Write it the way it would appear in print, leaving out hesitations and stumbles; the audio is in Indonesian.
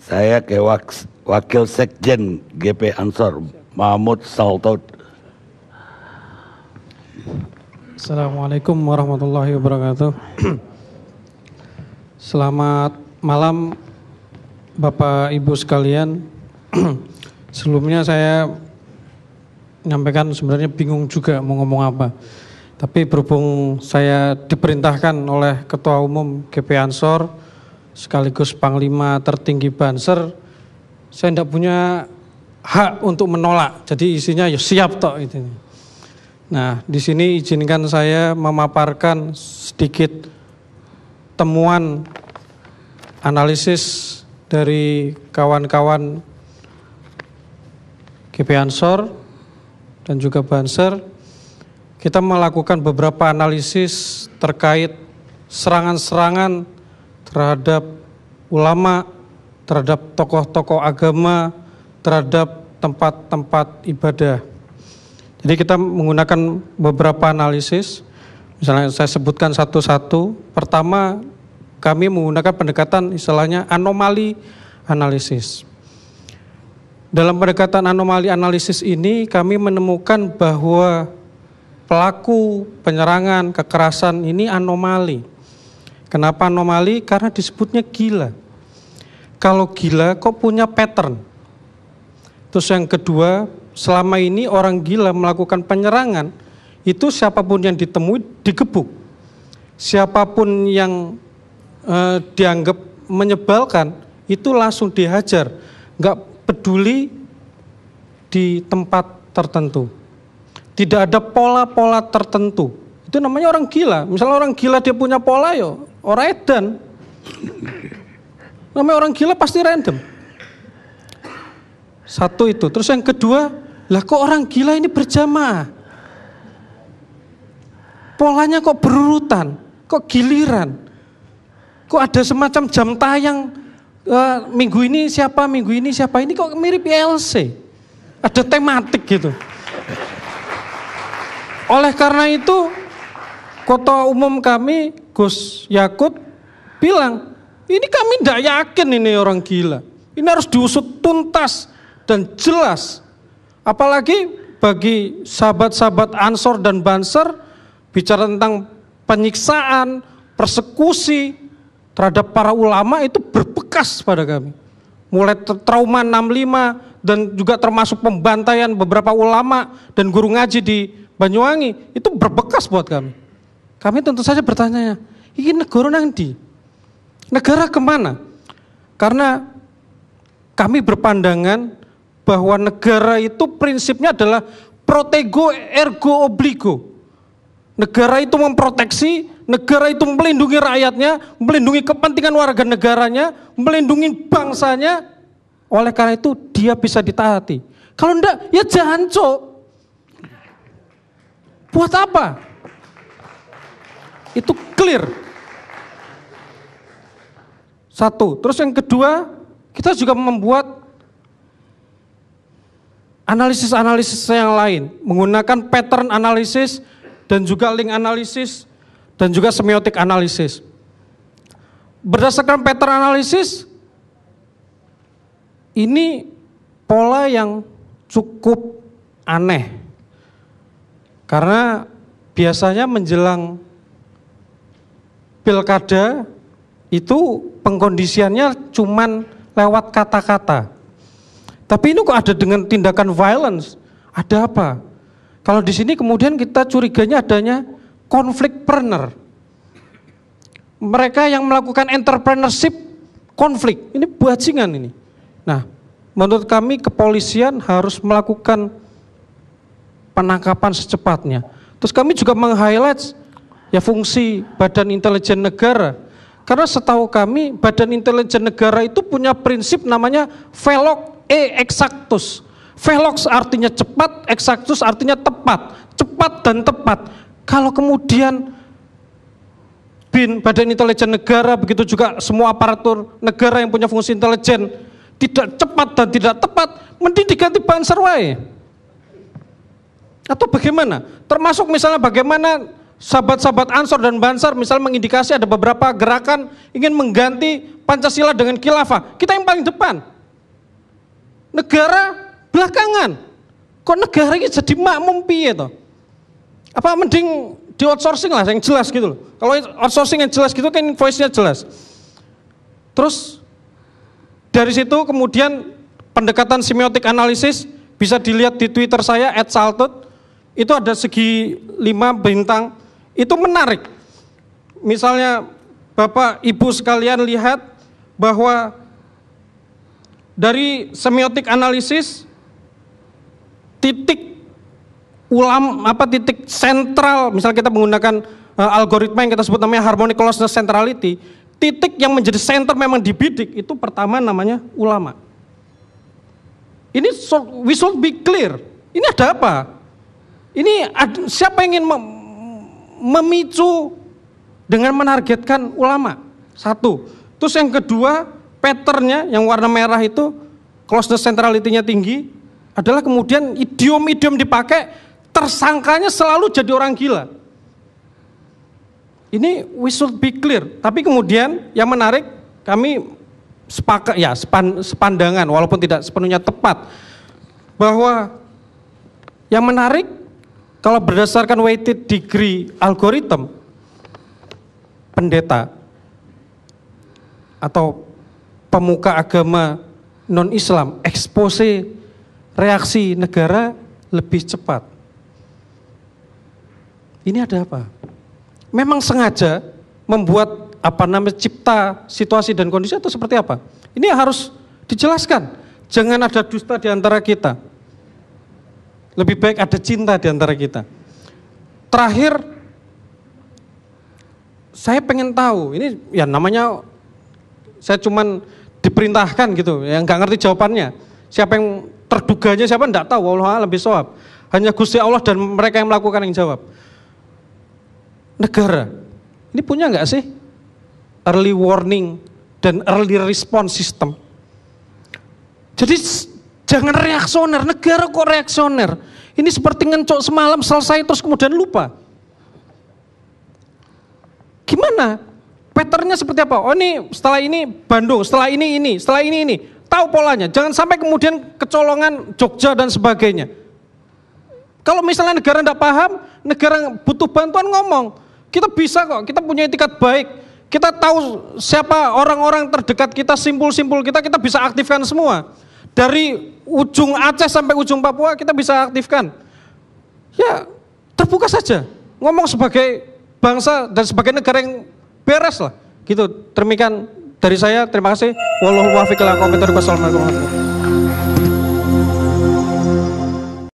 Saya ke Wakil Sekjen GP Ansor, Mahmud Saltaud. Assalamualaikum warahmatullahi wabarakatuh. Selamat malam Bapak Ibu sekalian. Sebelumnya saya menyampaikan sebenarnya bingung juga mau ngomong apa. Tapi berhubung saya diperintahkan oleh Ketua Umum GP Ansor sekaligus Panglima tertinggi Banser, saya tidak punya hak untuk menolak. Jadi isinya ya siap tok itu. Nah, di sini izinkan saya memaparkan sedikit temuan analisis dari kawan-kawan GP Ansor dan juga Banser. Kita melakukan beberapa analisis terkait serangan-serangan terhadap ulama, terhadap tokoh-tokoh agama, terhadap tempat-tempat ibadah. Jadi kita menggunakan beberapa analisis, misalnya saya sebutkan satu-satu. Pertama, kami menggunakan pendekatan istilahnya anomali analisis. Dalam pendekatan anomali analisis ini kami menemukan bahwa pelaku penyerangan, kekerasan ini anomali. Kenapa anomali? Karena disebutnya gila. Kalau gila kok punya pattern. Terus yang kedua, selama ini orang gila melakukan penyerangan, itu siapapun yang ditemui digebuk. Siapapun yang dianggap menyebalkan, itu langsung dihajar. Enggak peduli di tempat tertentu. Tidak ada pola-pola tertentu. Itu namanya orang gila. Misalnya orang gila dia punya pola, yo orang edan. Namanya orang gila pasti random. Satu itu. Terus yang kedua, lah kok orang gila ini berjamaah? Polanya kok berurutan, kok giliran? Kok ada semacam jam tayang, minggu ini siapa, ini kok mirip ILC. Ada tematik gitu. Oleh karena itu, Ketua Umum kami, Gus Yakut, bilang, ini kami tidak yakin ini orang gila. Ini harus diusut tuntas dan jelas. Apalagi bagi sahabat-sahabat Ansor dan Banser, bicara tentang penyiksaan, persekusi terhadap para ulama itu berbekas pada kami. Mulai trauma 65 dan juga termasuk pembantaian beberapa ulama dan guru ngaji di Banyuwangi, itu berbekas buat kami. Kami tentu saja bertanya, ini negara nanti? Negara kemana? Karena kami berpandangan bahwa negara itu prinsipnya adalah protego ergo obligo. Negara itu memproteksi, negara itu melindungi rakyatnya, melindungi kepentingan warga negaranya, melindungi bangsanya. Oleh karena itu dia bisa ditaati. Kalau enggak, ya jancuk. Buat apa? Itu clear. Satu. Terus yang kedua, kita juga membuat analisis-analisis yang lain, menggunakan pattern analisis dan juga link analisis dan juga semiotik analisis. Berdasarkan pattern analisis, ini pola yang cukup aneh. Karena biasanya menjelang pilkada itu pengkondisiannya cuman lewat kata-kata. Tapi ini kok ada dengan tindakan violence? Ada apa? Kalau di sini kemudian kita curiganya adanya konflikpreneur. Mereka yang melakukan entrepreneurship konflik. Ini bajingan ini. Nah, menurut kami kepolisian harus melakukan penangkapan secepatnya. Terus kami juga meng-highlight ya fungsi Badan Intelijen Negara. Karena setahu kami Badan Intelijen Negara itu punya prinsip namanya velox exactus. Velox artinya cepat, exactus artinya tepat. Cepat dan tepat. Kalau kemudian BIN, Badan Intelijen Negara, begitu juga semua aparatur negara yang punya fungsi intelijen tidak cepat dan tidak tepat, mending diganti Banser wae. Atau bagaimana? Termasuk misalnya bagaimana sahabat-sahabat Ansor dan Bansar misal mengindikasi ada beberapa gerakan ingin mengganti Pancasila dengan khilafah, kita yang paling depan. Negara belakangan. Kok negara ini jadi makmum piye toh? Apa mending di outsourcing lah yang jelas gitu loh. Kalau outsourcing yang jelas gitu kan invoice-nya jelas. Terus dari situ kemudian pendekatan semiotik analisis bisa dilihat di Twitter saya @saltut. Itu ada segi 5 bintang. Itu menarik. Misalnya Bapak Ibu sekalian lihat bahwa dari semiotik analisis titik titik sentral, misalnya kita menggunakan algoritma yang kita sebut namanya harmonic closeness centrality, titik yang menjadi center memang dibidik itu pertama namanya ulama. Ini we should be clear. Ini ada apa? Ini siapa yang ingin memicu dengan menargetkan ulama? Satu. Terus yang kedua, patternnya yang warna merah itu closeness centrality-nya tinggi adalah kemudian idiom-idiom dipakai, tersangkanya selalu jadi orang gila. Ini we should be clear. Tapi kemudian yang menarik, kami sepakat ya sepandangan walaupun tidak sepenuhnya tepat, bahwa yang menarik kalau berdasarkan weighted degree algorithm, pendeta atau pemuka agama non-Islam expose reaksi negara lebih cepat. Ini ada apa? Memang sengaja membuat cipta situasi dan kondisi atau seperti apa? Ini harus dijelaskan. Jangan ada dusta di antara kita. Lebih baik ada cinta di antara kita. Terakhir, saya pengen tahu, ini ya namanya saya cuman diperintahkan gitu, yang nggak ngerti jawabannya. Siapa yang terduganya siapa enggak tahu, wallahu a'lam bishawab. Hanya Gusti Allah dan mereka yang melakukan yang jawab. Negara, ini punya nggak sih early warning dan early response system? Jadi jangan reaksioner, negara kok reaksioner? Ini seperti ngencok semalam selesai terus kemudian lupa. Gimana? Patternnya seperti apa? Oh ini setelah ini Bandung, setelah ini, setelah ini. Tahu polanya, jangan sampai kemudian kecolongan Jogja dan sebagainya. Kalau misalnya negara tidak paham, negara butuh bantuan ngomong. Kita bisa kok, kita punya etikat baik. Kita tahu siapa orang-orang terdekat kita, simpul-simpul kita bisa aktifkan semua. Dari ujung Aceh sampai ujung Papua kita bisa aktifkan. Ya terbuka saja, ngomong sebagai bangsa dan sebagai negara yang beres lah. Gitu, demikian dari saya, terima kasih. Wallahu muwaffiq ila aqwamit thoriq. Wassalamualaikum warahmatullahi wabarakatuh.